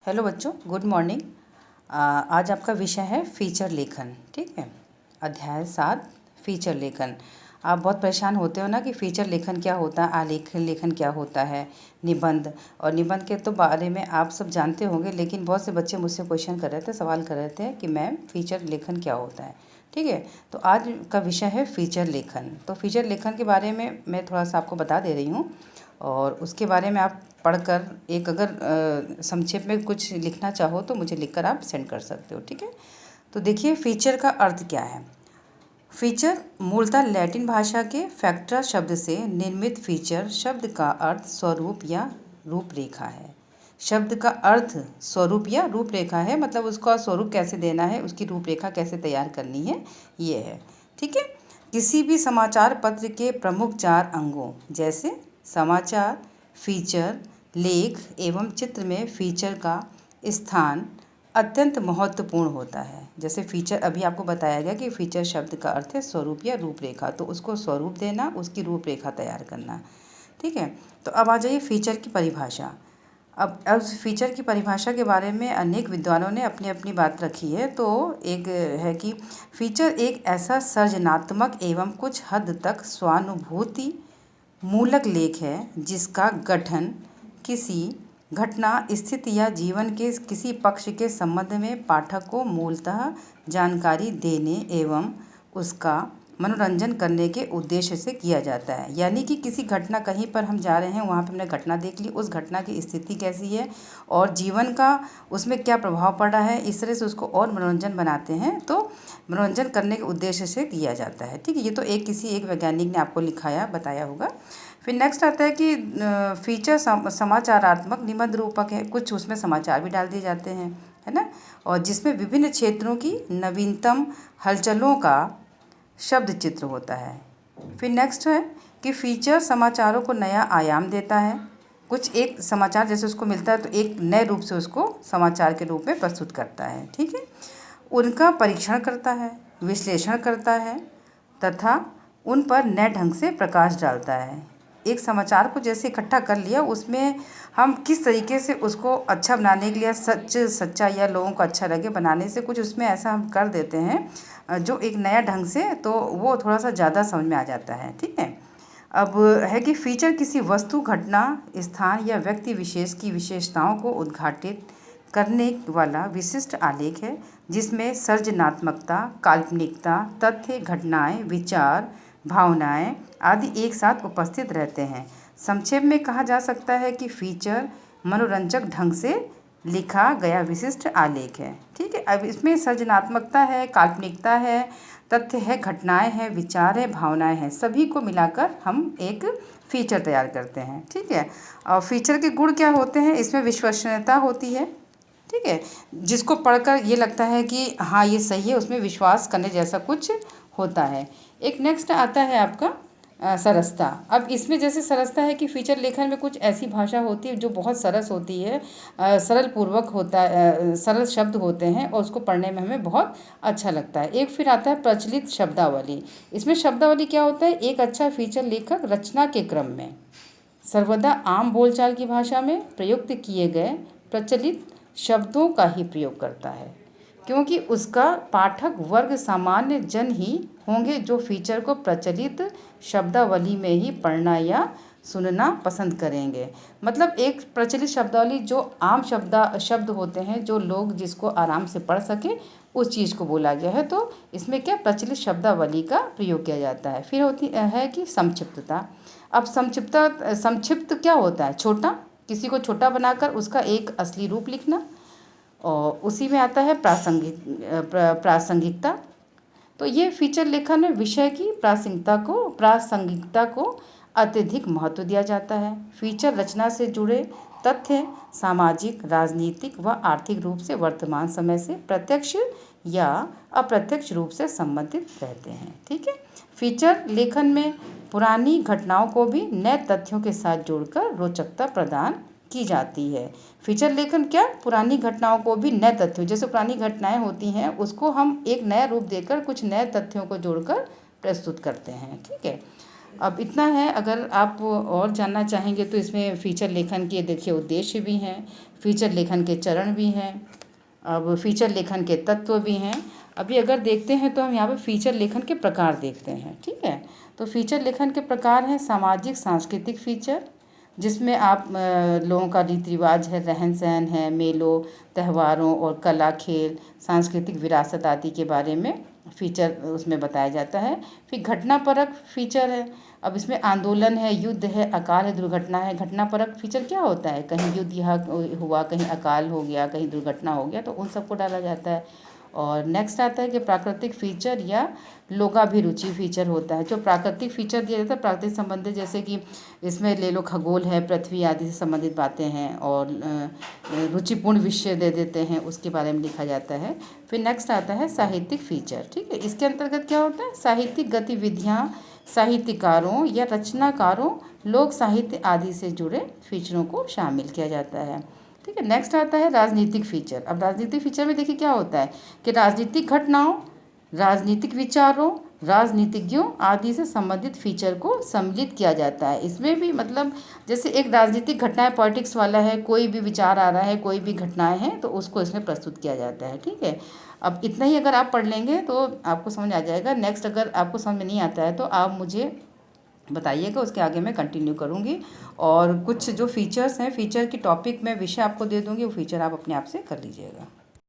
Hello बच्चों, good morning. आज आपका विषय है फीचर लेखन। ठीक है, अध्याय 7 फीचर लेखन। आप बहुत परेशान होते हो ना कि फीचर लेखन क्या होता है, आलेख लेखन क्या होता है, निबंध। और निबंध के तो बारे में आप सब जानते होंगे, लेकिन बहुत से बच्चे मुझसे क्वेश्चन कर रहे थे, सवाल कर रहे थे कि मैम फीचर लेखन क्या होता है। ठीक है, तो आज का विषय है फीचर लेखन। तो फीचर लेखन के बारे में मैं थोड़ा सा आपको बता दे रही हूँ, और उसके बारे में आप पढ़कर एक अगर संक्षेप में कुछ लिखना चाहो तो मुझे लिखकर आप सेंड कर सकते हो। ठीक है, तो देखिए फीचर का अर्थ क्या है। फीचर मूलतः लैटिन भाषा के फैक्ट्रा शब्द से निर्मित। फीचर शब्द का अर्थ स्वरूप या रूपरेखा है। शब्द का अर्थ स्वरूप या रूपरेखा है, मतलब उसका स्वरूप कैसे देना है, उसकी रूपरेखा कैसे तैयार करनी है, ये है। ठीक है, किसी भी समाचार पत्र के प्रमुख 4 अंगों जैसे समाचार, फीचर, लेख एवं चित्र में फीचर का स्थान अत्यंत महत्वपूर्ण होता है। जैसे फीचर अभी आपको बताया गया कि फीचर शब्द का अर्थ है स्वरूप या रूपरेखा, तो उसको स्वरूप देना, उसकी रूपरेखा तैयार करना। ठीक है, तो अब आ जाइए फीचर की परिभाषा। अब फीचर की परिभाषा के बारे में अनेक विद्वानों ने अपनी अपनी बात रखी है। तो एक है कि फीचर एक ऐसा सृजनात्मक एवं कुछ हद तक स्वानुभूति मूलक लेख है जिसका गठन किसी घटना, स्थिति या जीवन के किसी पक्ष के संबंध में पाठक को मूलतः जानकारी देने एवं उसका मनोरंजन करने के उद्देश्य से किया जाता है। यानी कि किसी घटना, कहीं पर हम जा रहे हैं, वहाँ पे हमने घटना देख ली, उस घटना की स्थिति कैसी है और जीवन का उसमें क्या प्रभाव पड़ा है, इस तरह से उसको और मनोरंजन बनाते हैं। तो मनोरंजन करने के उद्देश्य से किया जाता है। ठीक है, ये तो किसी एक वैज्ञानिक ने आपको लिखाया बताया होगा। फिर नेक्स्ट आता है कि फीचर समाचारात्मक निबंध रूपक है। कुछ उसमें समाचार भी डाल दिए जाते हैं, है ना, और जिसमें विभिन्न क्षेत्रों की नवीनतम हलचलों का शब्द चित्र होता है। फिर नेक्स्ट है कि फीचर समाचारों को नया आयाम देता है। कुछ एक समाचार जैसे उसको मिलता है तो एक नए रूप से उसको समाचार के रूप में प्रस्तुत करता है। ठीक है, उनका परीक्षण करता है, विश्लेषण करता है तथा उन पर नए ढंग से प्रकाश डालता है। एक समाचार को जैसे इकट्ठा कर लिया, उसमें हम किस तरीके से उसको अच्छा बनाने के लिए, सच्चा या लोगों को अच्छा लगे बनाने से कुछ उसमें ऐसा हम कर देते हैं जो एक नया ढंग से, तो वो थोड़ा सा ज़्यादा समझ में आ जाता है। ठीक है, अब है कि फीचर किसी वस्तु, घटना, स्थान या व्यक्ति विशेष की विशेषताओं को उद्घाटित करने वाला विशिष्ट आलेख है जिसमें सृजनात्मकता, काल्पनिकता, तथ्य, घटनाएं, विचार, भावनाएं आदि एक साथ उपस्थित रहते हैं। संक्षेप में कहा जा सकता है कि फीचर मनोरंजक ढंग से लिखा गया विशिष्ट आलेख है। ठीक है, अब इसमें सृजनात्मकता है, काल्पनिकता है, तथ्य है, घटनाएं हैं, विचार है, भावनाएं हैं, सभी को मिलाकर हम एक फीचर तैयार करते हैं। ठीक है, और फीचर के गुण क्या होते हैं, इसमें विश्वसनीयता होती है। ठीक है, जिसको पढ़कर ये लगता है कि हाँ ये सही है, उसमें विश्वास करने जैसा कुछ होता है। एक नेक्स्ट आता है आपका सरसता। अब इसमें जैसे सरसता है कि फीचर लेखन में कुछ ऐसी भाषा होती है जो बहुत सरस होती है, सरल पूर्वक होता है, सरल शब्द होते हैं और उसको पढ़ने में हमें बहुत अच्छा लगता है। एक फिर आता है प्रचलित शब्दावली। इसमें शब्दावली क्या होता है, एक अच्छा फीचर लेखक रचना के क्रम में सर्वदा आम बोलचाल की भाषा में प्रयुक्त किए गए प्रचलित शब्दों का ही प्रयोग करता है, क्योंकि उसका पाठक वर्ग सामान्य जन ही होंगे जो फीचर को प्रचलित शब्दावली में ही पढ़ना या सुनना पसंद करेंगे। मतलब एक प्रचलित शब्दावली जो आम शब्द होते हैं, जो लोग जिसको आराम से पढ़ सके, उस चीज़ को बोला गया है। तो इसमें क्या प्रचलित शब्दावली का प्रयोग किया जाता है। फिर होती है कि संक्षिप्तता। अब संक्षिप्त क्या होता है, छोटा, किसी को छोटा बनाकर उसका एक असली रूप लिखना। और उसी में आता है प्रासंगिकता। तो ये फीचर लेखन में विषय की प्रासंगिकता को अत्यधिक महत्व दिया जाता है। फीचर रचना से जुड़े तथ्य सामाजिक, राजनीतिक व आर्थिक रूप से वर्तमान समय से प्रत्यक्ष या अप्रत्यक्ष रूप से संबंधित रहते हैं। ठीक है, फीचर लेखन में पुरानी घटनाओं को भी नए तथ्यों के साथ जोड़कर रोचकता प्रदान की जाती है। फीचर लेखन क्या, पुरानी घटनाओं को भी नए तथ्यों, जैसे पुरानी घटनाएं होती हैं उसको हम एक नया रूप देकर कुछ नए तथ्यों को जोड़कर प्रस्तुत करते हैं। ठीक है, अब इतना है, अगर आप और जानना चाहेंगे तो इसमें फीचर लेखन के देखिए उद्देश्य भी हैं, फीचर लेखन के चरण भी हैं, अब फीचर लेखन के तत्व भी हैं। अभी अगर देखते हैं तो हम यहाँ पे फीचर लेखन के प्रकार देखते हैं, ठीक है। तो फीचर लेखन के प्रकार हैं सामाजिक सांस्कृतिक फीचर, जिसमें आप लोगों का रीति रिवाज है, रहन सहन है, मेलों त्योहारों और कला खेल सांस्कृतिक विरासत आदि के बारे में फीचर उसमें बताया जाता है। फिर घटनापरक फीचर है, अब इसमें आंदोलन है, युद्ध है, अकाल है, दुर्घटना है। घटनापरक फीचर क्या होता है, कहीं युद्ध यहाँ हुआ, कहीं अकाल हो गया, कहीं दुर्घटना हो गया, तो उन सबको डाला जाता है। और नेक्स्ट आता है कि प्राकृतिक फीचर या लोकाभिरुचि फीचर होता है। जो प्राकृतिक फीचर दिया जाता है प्राकृतिक संबंधित, जैसे कि इसमें ले लो खगोल है, पृथ्वी आदि से संबंधित बातें हैं, और रुचिपूर्ण विषय दे देते हैं, उसके बारे में लिखा जाता है। फिर नेक्स्ट आता है साहित्यिक फीचर, ठीक है। इसके अंतर्गत क्या होता है, साहित्यिक गतिविधियाँ, साहित्यकारों या रचनाकारों, लोक साहित्य आदि से जुड़े फीचरों को शामिल किया जाता है, ठीक है। नेक्स्ट आता है राजनीतिक फीचर। अब राजनीतिक फीचर में देखिए क्या होता है कि राजनीतिक घटनाओं, राजनीतिक विचारों, राजनीतिज्ञों आदि से संबंधित फीचर को सम्मिलित किया जाता है। इसमें भी मतलब जैसे एक राजनीतिक घटनाएं पॉलिटिक्स वाला है, कोई भी विचार आ रहा है, कोई भी घटनाएं हैं, तो उसको इसमें प्रस्तुत किया जाता है, ठीक है। अब इतना ही अगर आप पढ़ लेंगे तो आपको समझ आ जाएगा। नेक्स्ट अगर आपको समझ में नहीं आता है तो आप मुझे बताइएगा, उसके आगे मैं कंटिन्यू करूँगी। और कुछ जो फीचर्स हैं, फीचर की टॉपिक में विषय आपको दे दूँगी, वो फीचर आप अपने आप से कर लीजिएगा।